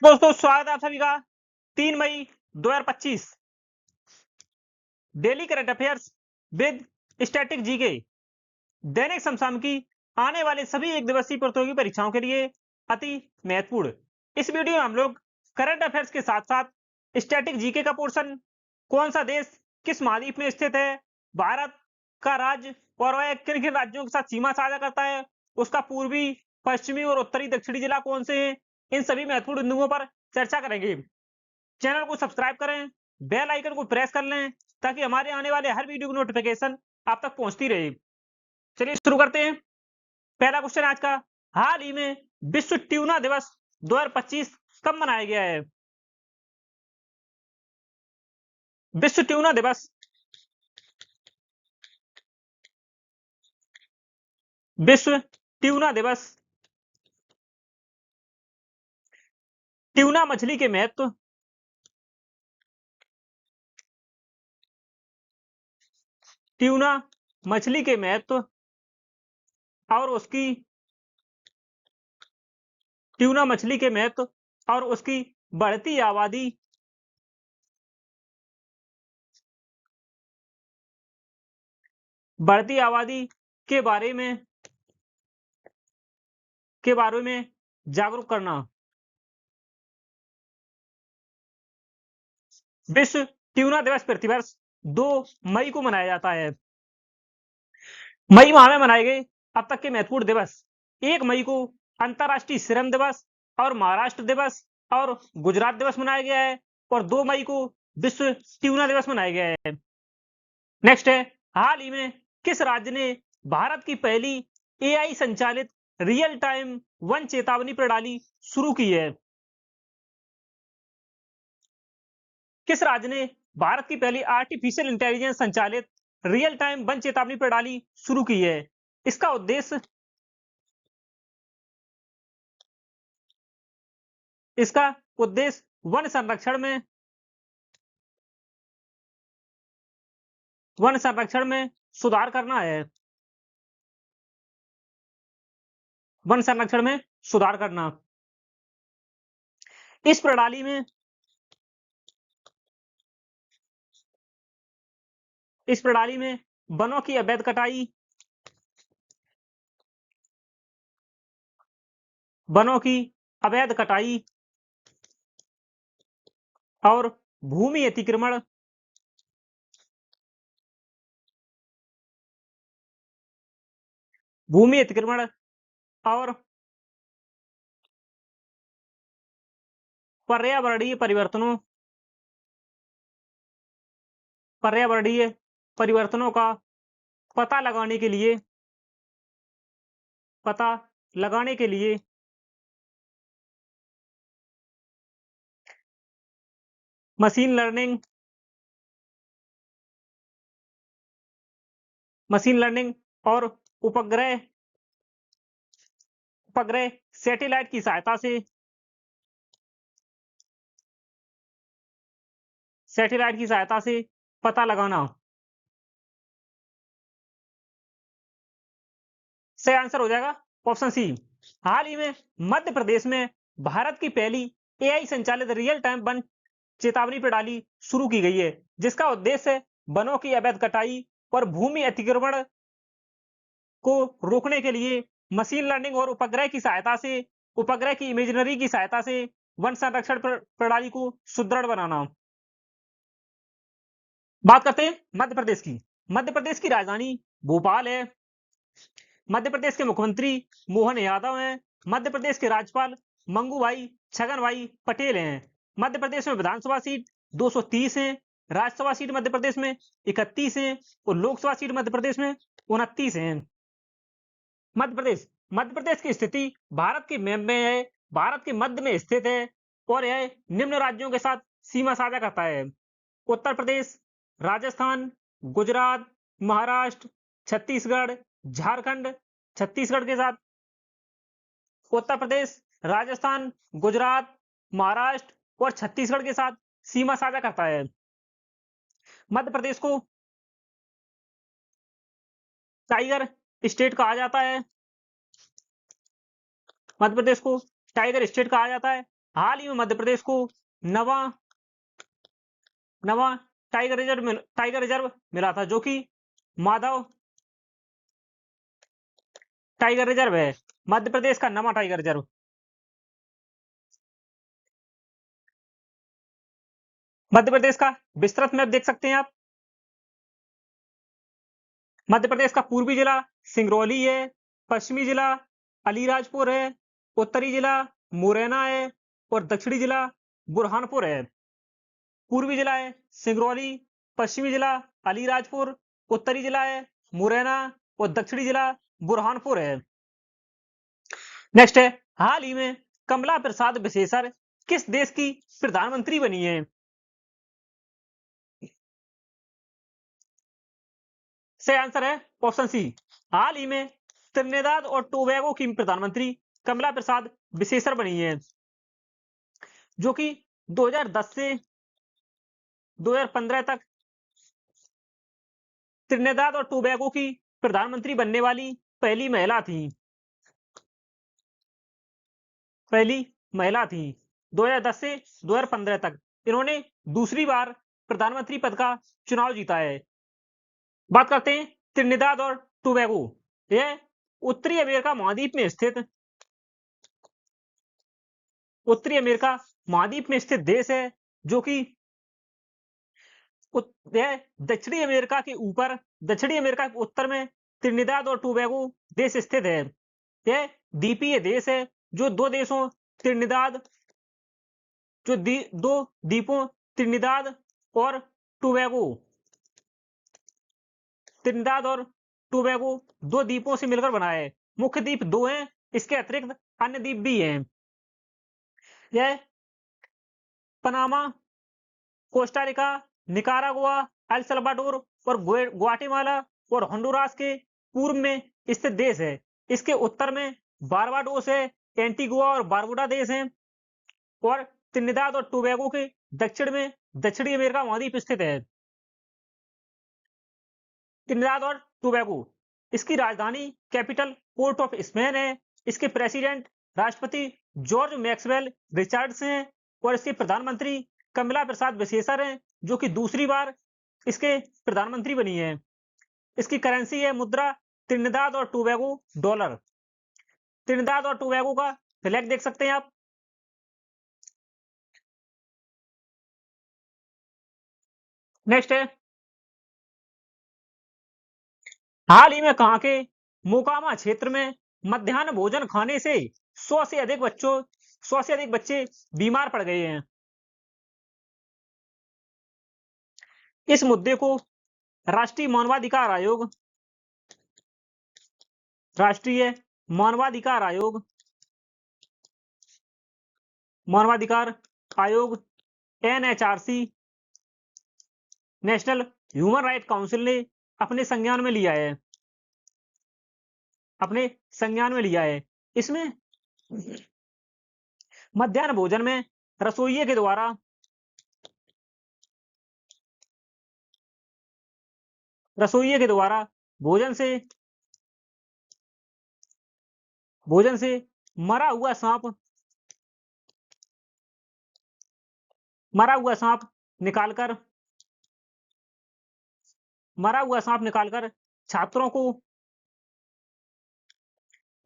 दोस्तों स्वागत है आप सभी का 3 मई 2025 daily current affairs with static GK दैनिक समसामयिकी आने वाले सभी एक दिवसीय प्रतियोगी परीक्षाओं के लिए अति महत्वपूर्ण। इस वीडियो में हम लोग करंट अफेयर्स के साथ साथ स्टैटिक जीके का पोर्शन, कौन सा देश किस महाद्वीप में स्थित है, भारत का राज्य और वह किन किन राज्यों के साथ सीमा साझा करता है, उसका पूर्वी, पश्चिमी और उत्तरी दक्षिणी जिला कौन से हैं, इन सभी महत्वपूर्ण बिंदुओं पर चर्चा करेंगे। चैनल को सब्सक्राइब करें, बेल आइकन को प्रेस कर लें ताकि हमारे आने वाले हर वीडियो की नोटिफिकेशन आप तक पहुंचती रहे। चलिए शुरू करते हैं। पहला क्वेश्चन आज का, हाल ही में विश्व ट्यूना दिवस 2025 कब मनाया गया है? विश्व ट्यूना दिवस विश्व ट्यूना दिवस ट्यूना मछली के महत्व, ट्यूना मछली के महत्व और उसकी ट्यूना मछली के महत्व और उसकी बढ़ती आबादी के बारे में जागरूक करना। विश्व ट्यूना दिवस प्रतिवर्ष 2 मई को मनाया जाता है। मई माह में मनाए गए अब तक के महत्वपूर्ण दिवस: 1 मई को अंतर्राष्ट्रीय श्रम दिवस और महाराष्ट्र दिवस और गुजरात दिवस मनाया गया है, और 2 मई को विश्व ट्यूना दिवस मनाया गया है। नेक्स्ट है, हाल ही में किस राज्य ने भारत की पहली एआई संचालित रियल टाइम वन चेतावनी प्रणाली शुरू की है? किस राज्य ने भारत की पहली आर्टिफिशियल इंटेलिजेंस संचालित रियल टाइम वन चेतावनी प्रणाली शुरू की है? इसका उद्देश्य वन संरक्षण में सुधार करना है। वन संरक्षण में सुधार करना। इस प्रणाली में वनों की अवैध कटाई, और भूमि अतिक्रमण और पर्यावरणीय परिवर्तनों का पता लगाने के लिए मशीन लर्निंग और उपग्रह सैटेलाइट की सहायता से पता लगाना। सही आंसर हो जाएगा ऑप्शन सी। हाल ही में मध्य प्रदेश में भारत की पहली एआई संचालित रियल टाइम वन चेतावनी प्रणाली शुरू की गई है, जिसका उद्देश्य वनों की अवैध कटाई और भूमि अतिक्रमण को रोकने के लिए मशीन लर्निंग और उपग्रह की इमेजनरी की सहायता से वन संरक्षण प्रणाली को सुदृढ़ बनाना। बात करते हैं मध्य प्रदेश की। मध्य प्रदेश की राजधानी भोपाल है। मध्य प्रदेश के मुख्यमंत्री मोहन यादव हैं। मध्य प्रदेश के राज्यपाल मंगूभाई छगन भाई पटेल हैं। मध्य प्रदेश में विधानसभा सीट 230 हैं, राज्यसभा सीट मध्य प्रदेश में 31 हैं और लोकसभा सीट मध्य प्रदेश में 29 हैं। मध्य प्रदेश की स्थिति भारत के मैप में है, भारत के मध्य में स्थित है और यह निम्न राज्यों के साथ सीमा साझा करता है: उत्तर प्रदेश, राजस्थान, गुजरात, महाराष्ट्र, छत्तीसगढ़, झारखंड। छत्तीसगढ़ के साथ उत्तर प्रदेश, राजस्थान, गुजरात, महाराष्ट्र और छत्तीसगढ़ के साथ सीमा साझा करता है। मध्य प्रदेश को टाइगर स्टेट कहा जाता है। मध्य प्रदेश को टाइगर स्टेट कहा जाता है हाल ही में मध्य प्रदेश को नवा टाइगर रिजर्व मिला था, जो कि माधव टाइगर रिजर्व है, मध्य प्रदेश का नवा टाइगर रिजर्व। मध्य प्रदेश का विस्तृत मैप देख सकते हैं आप। मध्य प्रदेश का पूर्वी जिला सिंगरौली है, पश्चिमी जिला अलीराजपुर है, उत्तरी जिला मुरैना है और दक्षिणी जिला बुरहानपुर है। पूर्वी जिला है सिंगरौली, पश्चिमी जिला अलीराजपुर, उत्तरी जिला है मुरैना और दक्षिणी जिला बुरहानपुर है। नेक्स्ट है, हाल ही में कमला प्रसाद विशेषर किस देश की प्रधानमंत्री बनी है? सही आंसर है ऑप्शन सी। हाल ही में त्रिनिदाद और टोबैगो की प्रधानमंत्री कमला प्रसाद विशेषर बनी है, जो कि 2010 से 2015 तक त्रिनिदाद और टोबैगो की प्रधानमंत्री बनने वाली पहली महिला थी। पहली महिला थी 2010 से 2015 तक। इन्होंने दूसरी बार प्रधानमंत्री पद का चुनाव जीता है। बात करते हैं त्रिनिदाद और टोबैगो। यह उत्तरी अमेरिका महाद्वीप में स्थित देश है, जो कि यह दक्षिणी अमेरिका के उत्तर में त्रिनिदाद और टोबैगो देश स्थित है। यह द्वीपीय देश है, जो दो त्रिनिदाद दो द्वीपों त्रिनिदाद और टोबैगो दो द्वीपों से मिलकर बना है। मुख्य द्वीप दो हैं, इसके अतिरिक्त अन्य द्वीप भी हैं। यह Panama, Costa Rica, Nicaragua, El Salvador और ग्वाटेमाला और होंडुरास के पूर्व में स्थित देश है। इसके उत्तर में बारबाडोस है, एंटीगुआ और बारबुडा देश हैं और त्रिनिदाद और टोबैगो के दक्षिण में दक्षिणी अमेरिका महाद्वीप स्थित है। त्रिनिदाद और टोबैगो, इसकी राजधानी कैपिटल पोर्ट ऑफ स्पेन है। इसके प्रेसिडेंट राष्ट्रपति जॉर्ज मैक्सवेल रिचर्ड्स हैं और इसके प्रधानमंत्री कमला प्रसाद विशेषर हैं, जो कि दूसरी बार इसके प्रधानमंत्री बनी है। इसकी करेंसी है मुद्रा त्रिनिदाद और टोबैगो डॉलर। त्रिनिदाद और टोबैगो का फ्लैग देख सकते हैं आप। नेक्स्ट है, हाल ही में कहां के मोकामा क्षेत्र में मध्याह्न भोजन खाने से 100 से अधिक बच्चे बीमार पड़ गए हैं? इस मुद्दे को राष्ट्रीय मानवाधिकार आयोग राष्ट्रीय मानवाधिकार आयोग मानवाधिकार आयोग NHRC national human right council ने अपने संज्ञान में लिया है। इसमें मध्याह्न भोजन में रसोइये के द्वारा भोजन से मरा हुआ सांप निकालकर छात्रों को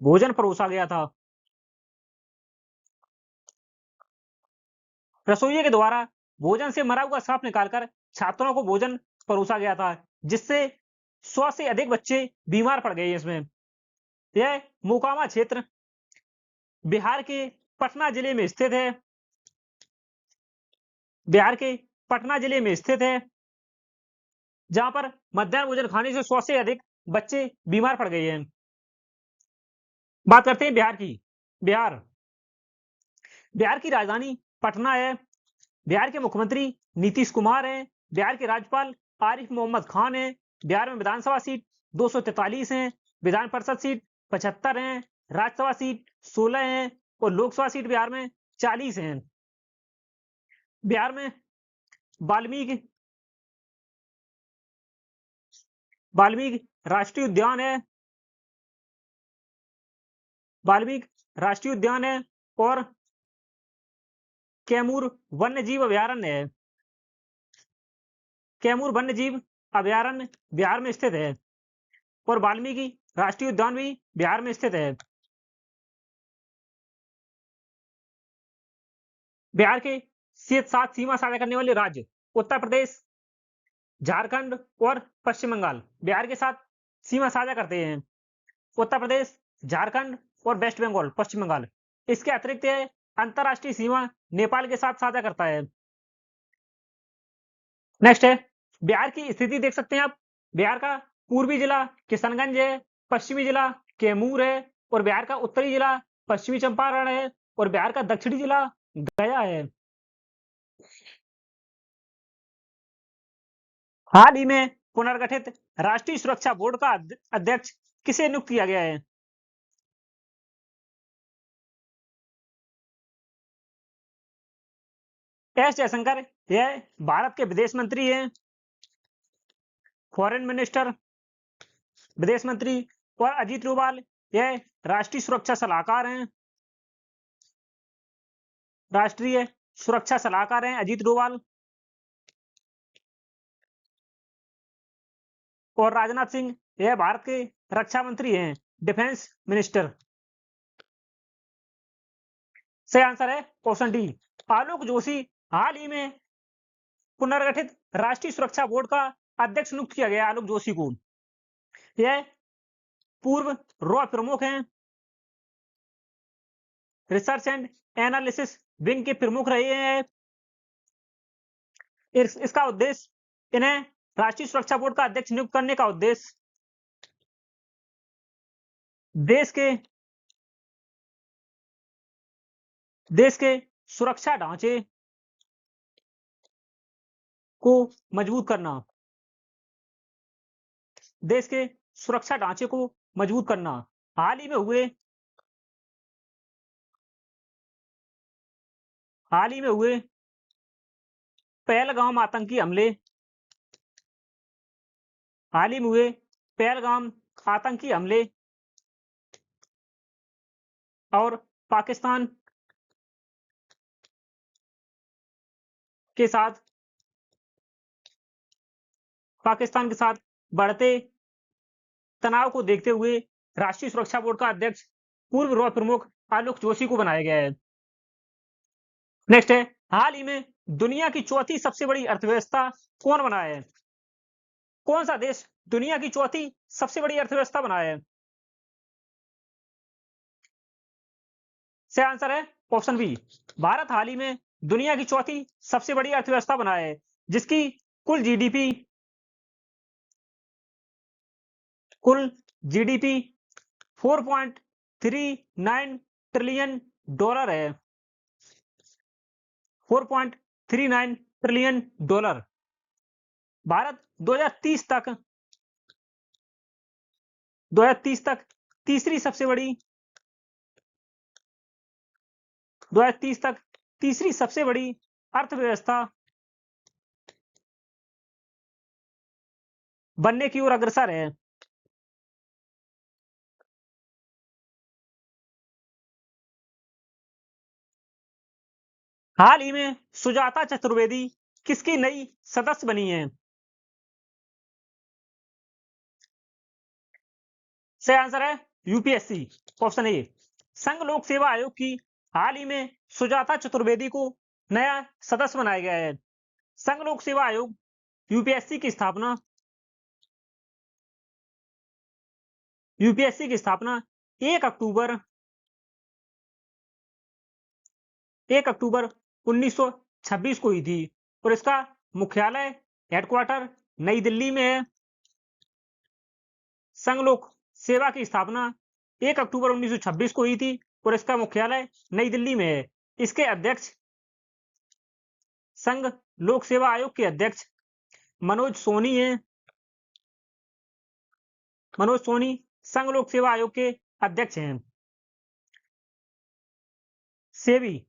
भोजन परोसा गया था। रसोइये के द्वारा भोजन से मरा हुआ सांप निकालकर छात्रों को भोजन परोसा गया था, जिससे 100 से अधिक बच्चे बीमार पड़ गए। इसमें यह मोकामा क्षेत्र बिहार के पटना जिले में स्थित है। जहां पर मध्याह्न भोजन खाने से 100 से अधिक बच्चे बीमार पड़ गए हैं। बात करते हैं बिहार की राजधानी पटना है। बिहार के मुख्यमंत्री नीतीश कुमार हैं। बिहार के राज्यपाल आरिफ मोहम्मद खान हैं। बिहार में विधानसभा सीट 243 हैं, विधान परिषद सीट 75 हैं, राज्यसभा सीट 16 हैं और लोकसभा सीट बिहार में 40 हैं। बिहार में वाल्मीकि राष्ट्रीय उद्यान है और कैमूर वन्यजीव अभयारण्य है। कैमूर वन्यजीव अभयारण्य बिहार में स्थित है और वाल्मीकि राष्ट्रीय उद्यान भी बिहार में स्थित है। बिहार के साथ सीमा साझा करने वाले राज्य उत्तर प्रदेश, झारखंड और पश्चिम बंगाल बिहार के साथ सीमा साझा करते हैं। उत्तर प्रदेश, झारखंड और वेस्ट बंगाल, पश्चिम बंगाल। इसके अतिरिक्त यह अंतर्राष्ट्रीय सीमा नेपाल के साथ साझा करता है। नेक्स्ट है, बिहार की स्थिति देख सकते हैं आप। बिहार का पूर्वी जिला किशनगंज है, पश्चिमी जिला कैमूर है और बिहार का उत्तरी जिला पश्चिमी चंपारण है और बिहार का दक्षिणी जिला गया है। हाल ही में पुनर्गठित राष्ट्रीय सुरक्षा बोर्ड का अध्यक्ष किसे नियुक्त किया गया है? एस जयशंकर, यह भारत के विदेश मंत्री हैं, फॉरेन मिनिस्टर, विदेश मंत्री। और अजीत डोभाल, यह राष्ट्रीय सुरक्षा सलाहकार हैं, राष्ट्रीय सुरक्षा सलाहकार हैं अजीत डोभाल। और राजनाथ सिंह, यह भारत के रक्षा मंत्री हैं, डिफेंस मिनिस्टर। सही आंसर है ऑप्शन डी। आलोक जोशी हाल ही में पुनर्गठित राष्ट्रीय सुरक्षा बोर्ड का अध्यक्ष नियुक्त किया गया आलोक जोशी को। यह पूर्व रॉ प्रमुख हैं, रिसर्च एंड एनालिसिस विंग के प्रमुख रहे हैं। इसका उद्देश्य, इन्हें राष्ट्रीय सुरक्षा बोर्ड का अध्यक्ष नियुक्त करने का उद्देश्य देश के सुरक्षा ढांचे को मजबूत करना, देश के सुरक्षा ढांचे को मजबूत करना। हाल ही में हुए पहलगाम आतंकी हमले, हाल ही में हुए पहलगाम आतंकी हमले और पाकिस्तान के साथ बढ़ते तनाव को देखते हुए राष्ट्रीय सुरक्षा बोर्ड का अध्यक्ष पूर्व रॉ प्रमुख आलोक जोशी को बनाया गया है। नेक्स्ट है, हाल ही में दुनिया की चौथी सबसे बड़ी अर्थव्यवस्था कौन बना है? कौन सा देश दुनिया की चौथी सबसे बड़ी अर्थव्यवस्था बना है? सही आंसर है ऑप्शन बी। भारत हाल ही में दुनिया की चौथी सबसे बड़ी अर्थव्यवस्था बना है, जिसकी कुल जीडीपी 4.39 ट्रिलियन डॉलर है। 4.39 ट्रिलियन डॉलर। भारत 2030 तक तीसरी सबसे बड़ी 2030 तक तीसरी सबसे बड़ी अर्थव्यवस्था बनने की ओर अग्रसर है। हाल ही में सुजाता चतुर्वेदी किसकी नई सदस्य बनी है? सही आंसर है यूपीएससी, ऑप्शन ए। संघ लोक सेवा आयोग की हाल ही में सुजाता चतुर्वेदी को नया सदस्य बनाया गया है। संघ लोक सेवा आयोग यूपीएससी की स्थापना 1 अक्टूबर 1926 को हुई थी और इसका मुख्यालय हेडक्वार्टर नई दिल्ली में है। संघ लोक सेवा की स्थापना 1 अक्टूबर 1926 को हुई थी और इसका मुख्यालय नई दिल्ली में है। इसके अध्यक्ष, संघ लोक सेवा आयोग के अध्यक्ष मनोज सोनी हैं। मनोज सोनी संघ लोक सेवा आयोग के अध्यक्ष हैं। SEBI,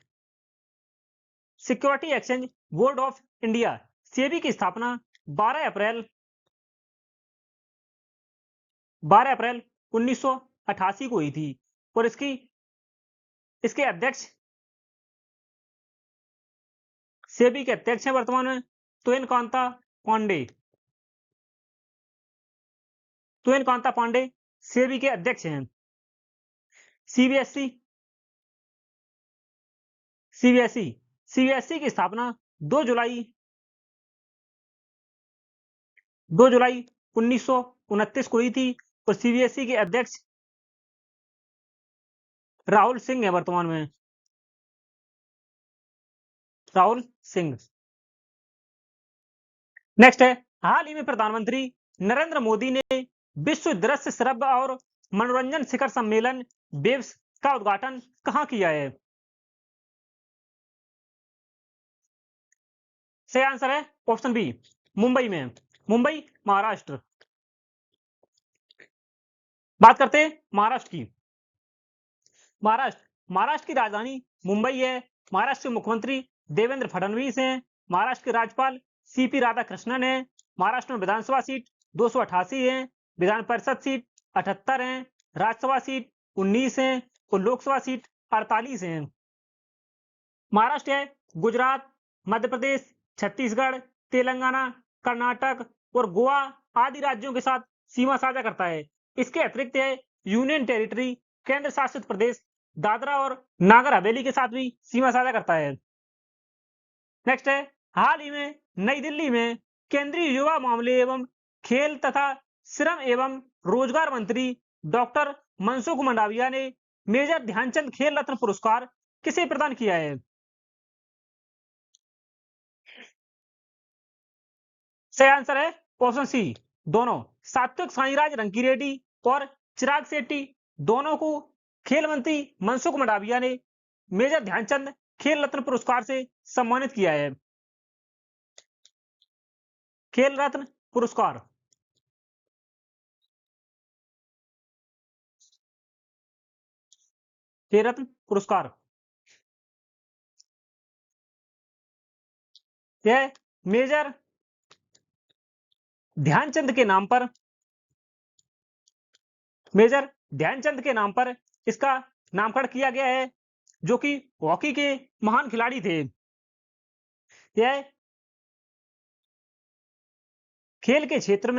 security exchange board of India, SEBI की स्थापना 12 अप्रैल 1988 को हुई थी और इसके अध्यक्ष सेबी के अध्यक्ष हैं वर्तमान में तुहिन कांता पांडे। तुहिन कांता पांडे सेबी के अध्यक्ष हैं। सीबीएसई सीबीएसई की स्थापना 2 जुलाई 1929 को हुई थी और सीबीएसई के अध्यक्ष राहुल सिंह है वर्तमान में। राहुल सिंह। नेक्स्ट है, हाल ही में प्रधानमंत्री नरेंद्र मोदी ने विश्व दृश्य श्रव्य और मनोरंजन शिखर सम्मेलन वेव्स का उद्घाटन कहां किया है? सही आंसर है ऑप्शन बी, मुंबई में। मुंबई, महाराष्ट्र। बात करते हैं महाराष्ट्र की। महाराष्ट्र की राजधानी मुंबई है। महाराष्ट्र के मुख्यमंत्री देवेंद्र फडणवीस हैं। महाराष्ट्र के राज्यपाल सीपी राधाकृष्णन है। महाराष्ट्र में विधानसभा सीट 288 है, विधान परिषद सीट 78 है, राज्यसभा सीट 19 है और लोकसभा सीट 48 है। महाराष्ट्र है गुजरात, मध्य प्रदेश, छत्तीसगढ़, तेलंगाना, कर्नाटक और गोवा आदि राज्यों के साथ सीमा साझा करता है। इसके अतिरिक्त है यूनियन टेरिटरी, केंद्र शासित प्रदेश दादरा और नागर हवेली के साथ भी सीमा साझा करता है। नेक्स्ट है, हाल ही में नई दिल्ली में केंद्रीय युवा मामले एवं खेल तथा श्रम एवं रोजगार मंत्री डॉक्टर मनसुख मंडाविया ने मेजर ध्यानचंद खेल रत्न पुरस्कार किसे प्रदान किया है? सही आंसर है ऑप्शन सी, दोनों। सात्विक साईराज रंकीरेड्डी और चिराग शेट्टी दोनों को खेल मंत्री मनसुख मंडाविया ने मेजर ध्यानचंद खेल रत्न पुरस्कार से सम्मानित किया है। खेल रत्न पुरस्कार। खेल रत्न पुरस्कार यह मेजर ध्यानचंद के नाम पर, मेजर ध्यानचंद के नाम पर इसका नामकरण किया गया है, जो कि हॉकी के महान खिलाड़ी थे। यह खेल के क्षेत्र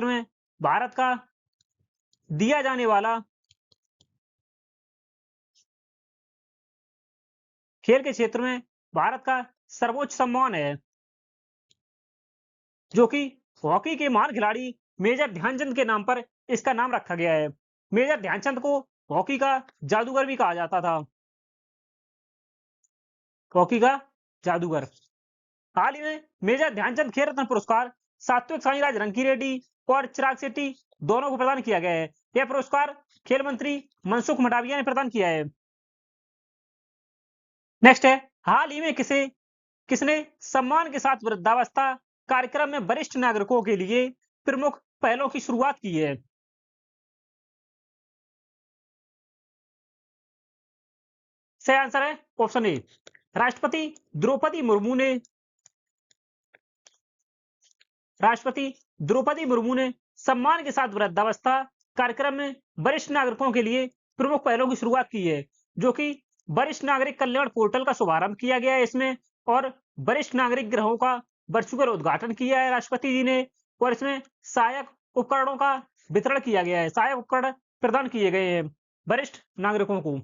में भारत का दिया जाने वाला, खेल के क्षेत्र में भारत का सर्वोच्च सम्मान है, जो कि हॉकी के महान खिलाड़ी मेजर ध्यानचंद के नाम पर इसका नाम रखा गया है। मेजर ध्यानचंद को हॉकी का जादूगर भी कहा जाता था। हॉकी का जादूगर। हाल ही में मेजर ध्यानचंद खेल रत्न पुरस्कार सात्विक साईराज रंकीरेड्डी और चिराग शेट्टी दोनों को प्रदान किया गया है। यह पुरस्कार खेल मंत्री मनसुख मंडाविया ने प्रदान किया है। नेक्स्ट है, हाल ही में किसने सम्मान के साथ वृद्धावस्था कार्यक्रम में वरिष्ठ नागरिकों के लिए प्रमुख पहलों की शुरुआत की है? सही आंसर है ऑप्शन ए, राष्ट्रपति द्रौपदी मुर्मू ने सम्मान के साथ वृद्धावस्था कार्यक्रम में वरिष्ठ नागरिकों के लिए प्रमुख पहलों की शुरुआत की है, जो कि वरिष्ठ नागरिक कल्याण पोर्टल का शुभारंभ किया गया है इसमें, और वरिष्ठ नागरिक गृहों का वर्चुअल उद्घाटन किया है राष्ट्रपति जी ने, और इसमें सहायक उपकरणों का वितरण किया गया है। सहायक उपकरण प्रदान किए गए हैं वरिष्ठ नागरिकों को।